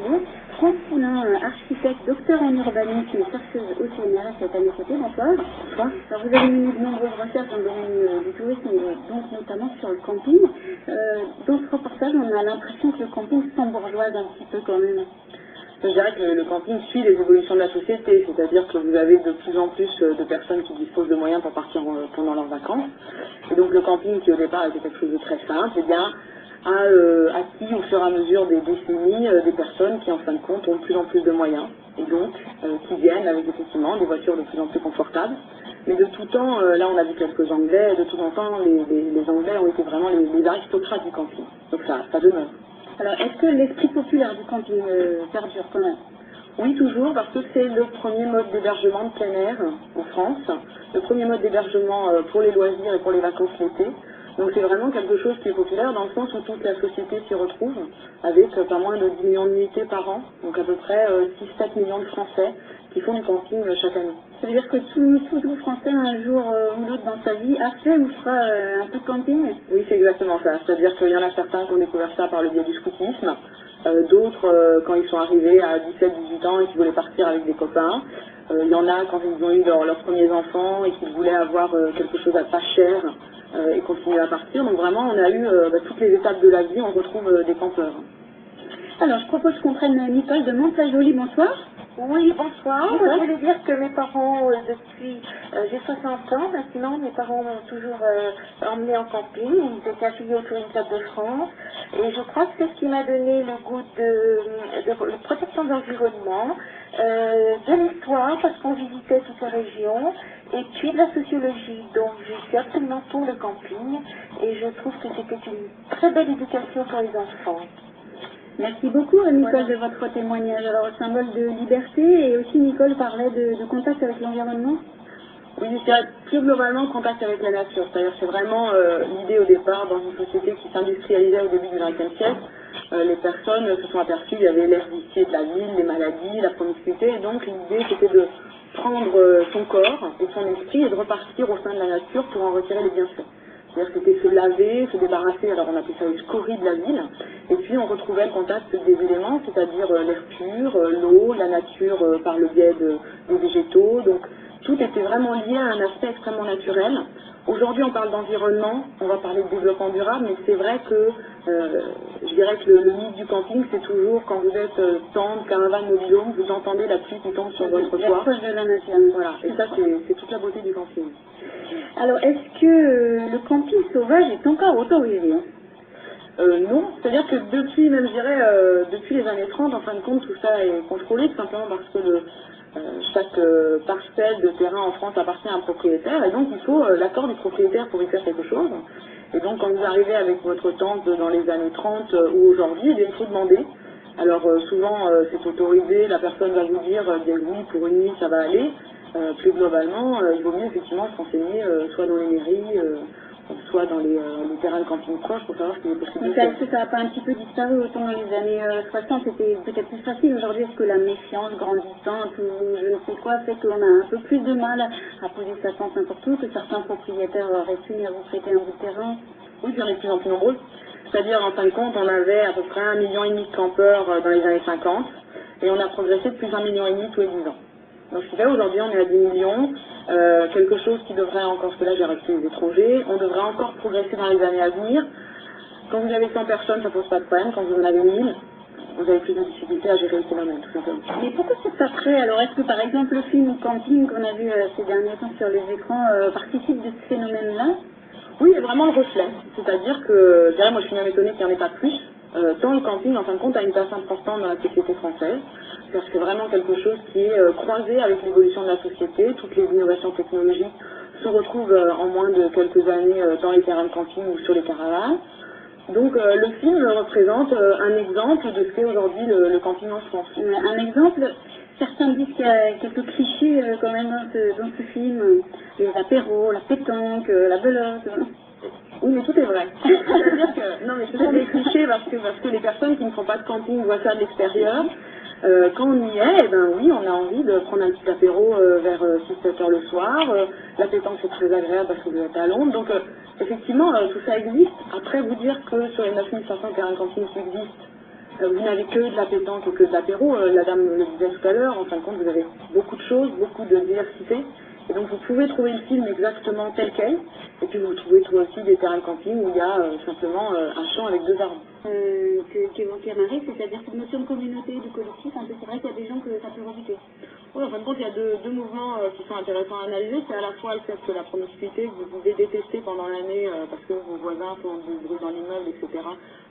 particulier. France Poulain, architecte, docteur en urbanisme et chercheuse au CNRS à l'ANCT, bonsoir. Bonsoir. Alors, vous avez mené de nombreuses recherches dans le domaine du tourisme et donc notamment sur le camping. Dans ce reportage, on a l'impression que le camping s'embourgeoise un petit peu quand même. Je dirais que le camping suit les évolutions de la société, c'est-à-dire que vous avez de plus en plus de personnes qui disposent de moyens pour partir pendant leurs vacances. Et donc le camping, qui au départ était quelque chose de très simple, eh bien, a acquis au fur et à mesure des décennies des personnes qui en fin de compte ont de plus en plus de moyens, et donc qui viennent avec effectivement des voitures de plus en plus confortables. Mais de tout temps, là on a vu quelques Anglais, de tout temps les Anglais ont été vraiment les aristocrates du camping. Donc ça demeure. Alors, est-ce que l'esprit populaire du camping perdure quand même? Oui, toujours, parce que c'est le premier mode d'hébergement de plein air en France, le premier mode d'hébergement pour les loisirs et pour les vacances l'été. Donc c'est vraiment quelque chose qui est populaire dans le sens où toute la société s'y retrouve, avec pas moins de 10 millions de nuitées par an, donc à peu près 6-7 millions de Français qui font du camping chaque année. Ça veut dire que tout Français, un jour ou l'autre dans sa vie, a fait ou fera un peu de camping? Oui, c'est exactement ça. C'est-à-dire qu'il y en a certains qui ont découvert ça par le biais du scoutisme, d'autres quand ils sont arrivés à 17-18 ans et qui voulaient partir avec des copains. Il y en a quand ils ont eu leurs premiers enfants et qu'ils voulaient avoir quelque chose à pas cher et continuer à partir. Donc vraiment, on a eu toutes les étapes de la vie, on retrouve des campeurs. Alors, je propose qu'on prenne Nicole de Mantes-la-Jolie. Bonsoir. Oui, bonsoir. Je voulais dire que mes parents, j'ai 60 ans maintenant, mes parents m'ont toujours emmené en camping. Ils étaient affiliés au Touring Club de France. Et je crois que c'est ce qui m'a donné le goût de protection de l'environnement, de l'histoire, parce qu'on visitait toute la région, et puis de la sociologie. Donc, je suis absolument pour le camping, et je trouve que c'était une très belle éducation pour les enfants. Merci beaucoup, Nicole, de votre témoignage. Alors, symbole de liberté, et aussi Nicole parlait de contact avec l'environnement. Oui, je dirais plus globalement contact avec la nature. C'est-à-dire c'est vraiment l'idée au départ dans une société qui s'industrialisait au début du XXe siècle. Les personnes se sont aperçues qu'il y avait l'air vicié de la ville, les maladies, la promiscuité. Et donc l'idée c'était de prendre son corps et son esprit et de repartir au sein de la nature pour en retirer les bienfaits. C'est-à-dire que c'était se laver, se débarrasser, alors on appelait ça les scories de la ville, et puis on retrouvait le contact des éléments, c'est-à-dire l'air pur, l'eau, la nature par le biais des végétaux, donc tout était vraiment lié à un aspect extrêmement naturel. Aujourd'hui on parle d'environnement, on va parler de développement durable, mais c'est vrai que je dirais que le mythe du camping c'est toujours quand vous êtes tente, caravane, mobil-home, vous entendez la pluie qui tombe sur votre toit. L'approche de la nature. Voilà, et ça c'est toute la beauté du camping. Alors, est-ce que le camping sauvage est encore autorisé? Non, c'est-à-dire que depuis, même je dirais, depuis les années 30, en fin de compte, tout ça est contrôlé, tout simplement parce que chaque parcelle de terrain en France appartient à un propriétaire, et donc il faut l'accord du propriétaire pour y faire quelque chose. Et donc quand vous arrivez avec votre tente dans les années 30 ou aujourd'hui, eh bien, il faut demander. Alors souvent c'est autorisé, la personne va vous dire, bien oui, pour une nuit ça va aller. Plus globalement, il vaut mieux effectivement se renseigner soit dans les mairies, soit dans les terrains de camping proches pour savoir ce qu'il est possible de faire. Est-ce que ça n'a pas un petit peu disparu? Autant dans les années 60, c'était peut-être plus facile. Aujourd'hui, est-ce que la méfiance grandissante ou je ne sais quoi fait qu'on a un peu plus de mal à poser sa tente n'importe où, que certains propriétaires répugnent à vous prêter un bout de terrain? Oui, puis on est de plus en plus nombreux. C'est-à-dire, en fin de compte, on avait à peu près 1,5 million de campeurs dans les années 50 et on a progressé de plus d'1,5 million tous les 10 ans. Donc ce qui fait aujourd'hui on est à 10 millions, quelque chose qui devrait encore, parce que là j'ai rajouté les étrangers, on devrait encore progresser dans les années à venir. Quand vous avez 100 personnes, ça pose pas de problème, quand vous en avez 1000, vous avez plus de difficultés à gérer le phénomène, tout simplement. Mais pourquoi c'est pas prêt? Alors est-ce que par exemple le film Camping qu'on a vu ces derniers temps sur les écrans participe de ce phénomène-là? Oui, c'est vraiment le reflet, c'est-à-dire que, je dirais, moi je suis même étonnée qu'il n'y en ait pas plus, tant le camping en fin de compte a une place importante dans la société française, parce que c'est vraiment quelque chose qui est croisé avec l'évolution de la société, toutes les innovations technologiques se retrouvent en moins de quelques années dans les terrains de camping ou sur les caravanes. Donc le film représente un exemple de ce qu'est aujourd'hui le camping en France. Un exemple, certains disent qu'il y a quelques clichés quand même dans ce film, les apéros, la pétanque, la belote. Oui, mais tout est vrai. C'est-à-dire que, non mais ce sont des clichés parce que les personnes qui ne font pas de camping voient ça de l'extérieur. Quand on y est, eh ben oui, on a envie de prendre un petit apéro vers 6-7 heures le soir. La pétanque c'est très agréable parce que vous êtes à l'ombre. Donc effectivement, tout ça existe. Après vous dire que sur les 9500 terrains de camping qui existent, Vous n'avez que de la pétanque et que de l'apéro. La dame le disait tout à l'heure, en fin de compte, vous avez beaucoup de choses, beaucoup de diversité. Et donc vous pouvez trouver le film exactement tel quel. Et puis vous pouvez trouver aussi des terrains de camping où il y a simplement un champ avec 2 arbres. Qu'évoquait Marie, c'est-à-dire cette notion de communauté, de collectif, un peu, c'est vrai qu'il y a des gens que ça peut rebuter. Oui, en fin de compte, il y a deux mouvements qui sont intéressants à analyser. C'est à la fois le fait que la promiscuité, que vous pouvez détester pendant l'année parce que vos voisins font du bruit dans l'immeuble, etc.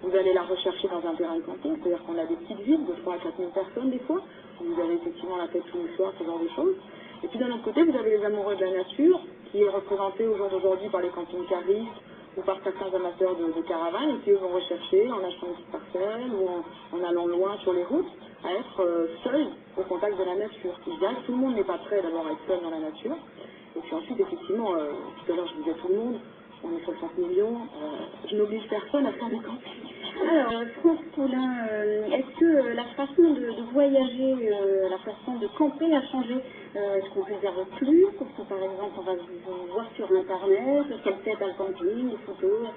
Vous allez la rechercher dans un terrain de camping, c'est-à-dire qu'on a des petites villes de 3 à 4 000 personnes des fois, où vous avez effectivement la fête tous les soirs, ce genre de choses. Et puis d'un autre côté, vous avez les amoureux de la nature, qui est représenté au jour d'aujourd'hui par les camping-caristes ou par certains amateurs de caravanes, et qui eux vont rechercher, en achetant une petite parcelle ou en allant loin sur les routes, à être seuls au contact de la nature. Je dirais que tout le monde n'est pas prêt d'abord à être seul dans la nature. Et puis ensuite, effectivement, tout à l'heure je disais tout le monde, on est 60 millions, je n'oblige personne à faire des campings. Alors, France Paulin, est-ce que la façon de voyager, la façon de camper a changé? Est-ce qu'on réserve plus? Est-ce que par exemple on va vous voir sur Internet, quelle tête à le camping, des photos?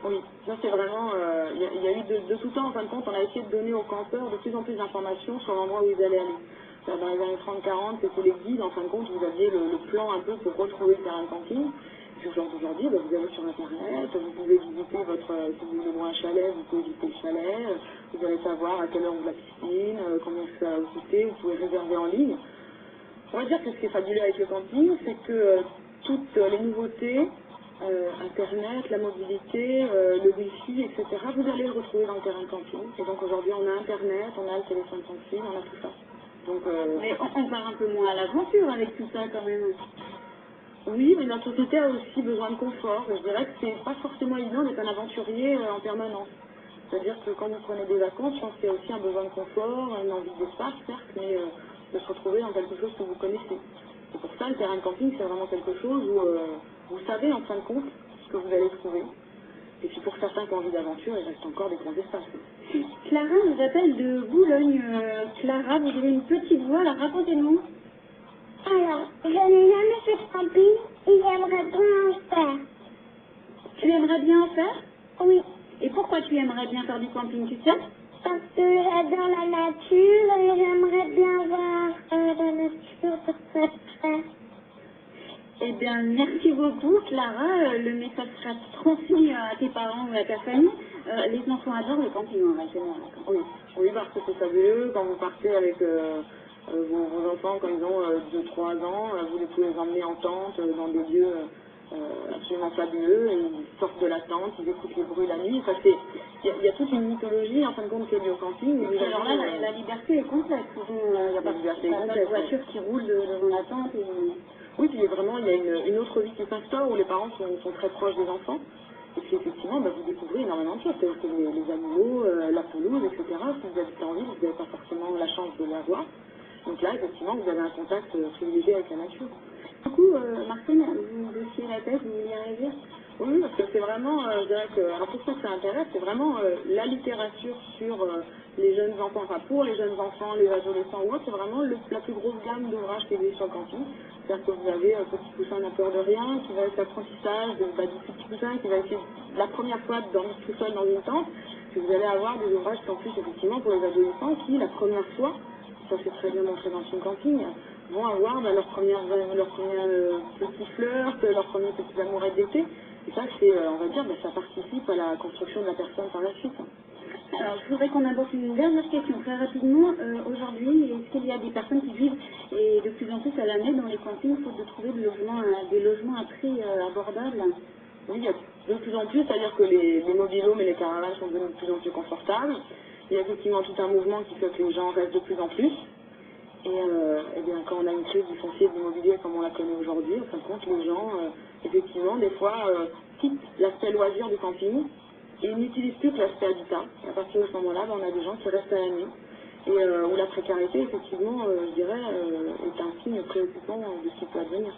Oui, ça c'est vraiment, il y a eu de tout temps, en fin de compte, on a essayé de donner aux campeurs de plus en plus d'informations sur l'endroit où ils allaient aller. Dans les années 30-40, c'était les guides, en fin de compte, vous aviez le plan un peu pour retrouver le terrain de camping. Puis aujourd'hui, vous allez sur Internet, vous pouvez visiter si vous voulez louer un chalet, vous pouvez visiter le chalet, vous allez savoir à quelle heure ouvre la piscine, combien ça va vous coûter, vous pouvez réserver en ligne. On va dire que ce qui est fabuleux avec le camping, c'est que toutes les nouveautés, Internet, la mobilité, le Wi-Fi, etc., vous allez le retrouver dans le terrain de camping. Et donc aujourd'hui, on a Internet, on a le téléphone sans fil, on a tout ça. Donc, mais on part un peu moins à l'aventure avec tout ça quand même. Oui, mais notre société a aussi besoin de confort. Je dirais que c'est pas forcément évident d'être un aventurier en permanence. C'est-à-dire que quand vous prenez des vacances, je pense qu'il y a aussi un besoin de confort, une envie d'espace, certes, mais de se retrouver dans quelque chose que vous connaissez. C'est pour ça, le terrain de camping, c'est vraiment quelque chose où vous savez en fin de compte ce que vous allez trouver. Et puis pour certains qui ont envie d'aventure, il reste encore des grands espaces. Clara nous appelle de Boulogne. Clara, vous avez une petite voix, alors racontez-nous. Alors, je n'ai jamais fait de camping et j'aimerais bien en faire. Tu aimerais bien en faire? Oui. Et pourquoi tu aimerais bien faire du camping, tu sais? Parce que j'adore la nature et j'aimerais bien voir la nature de cette terre. Eh bien, merci beaucoup, Clara. Le message sera transmis à tes parents ou à ta famille. Les enfants adorent le camping en général. Oui, parce que c'est fabuleux. Quand vous partez avec vos enfants, quand ils ont 2-3 ans, vous pouvez les emmener en tente dans des lieux absolument fabuleux. Et ils sortent de la tente, ils écoutent les bruits la nuit. Enfin, il y a toute une mythologie, en fin de compte, qui est liée au camping. Et alors là, la liberté est complète. Il n'y a pas de voiture qui roule devant la tente. Oui, puis vraiment, il y a une autre vie qui s'instaure où les parents sont très proches des enfants. Et puis effectivement, vous découvrez énormément de choses, telles que les animaux, la pelouse, etc. Si vous habitez en ville, vous n'avez pas forcément la chance de les voir. Donc là, effectivement, vous avez un contact privilégié avec la nature. Du coup, Martine, vous dossiez la tête, vous vouliez réagir? Oui, parce que c'est vraiment, je dirais que, alors pour ceux que ça intéresse, c'est vraiment la littérature sur les jeunes enfants, enfin pour les jeunes enfants, les adolescents ou autres, c'est vraiment la plus grosse gamme d'ouvrages qui existe sur le camping. C'est-à-dire que vous avez Petit Poussin n'a peur de rien, qui va être l'apprentissage du Petit Poussin, qui va essayer la première fois de dormir tout seul dans une tente. Puis vous allez avoir des ouvrages qui en plus, effectivement, pour les adolescents qui, la première fois, ça c'est très bien montré dans le film camping, vont avoir leurs premières petits flirts, leurs premiers petits amourettes d'été. Et ça, c'est, on va dire, ça participe à la construction de la personne par la suite. Alors, je voudrais qu'on aborde une dernière question très rapidement. Aujourd'hui, est-ce qu'il y a des personnes qui vivent et de plus en plus à l'année dans les campings faute de trouver des logements à prix abordable? Oui, il y a de plus en plus, c'est-à-dire que les mobilhomes et les caravanes sont devenus de plus en plus confortables. Il y a effectivement tout un mouvement qui fait que les gens restent de plus en plus. Et bien, quand on a une crise du foncier et de l'immobilier comme on la connaît aujourd'hui, en fin de compte, les gens, effectivement, des fois, quittent l'aspect loisir du camping et n'utilisent plus que l'aspect habitat. Et à partir de ce moment-là, on a des gens qui restent à la nuit et où la précarité, effectivement, je dirais, est un signe préoccupant de ce qui peut advenir.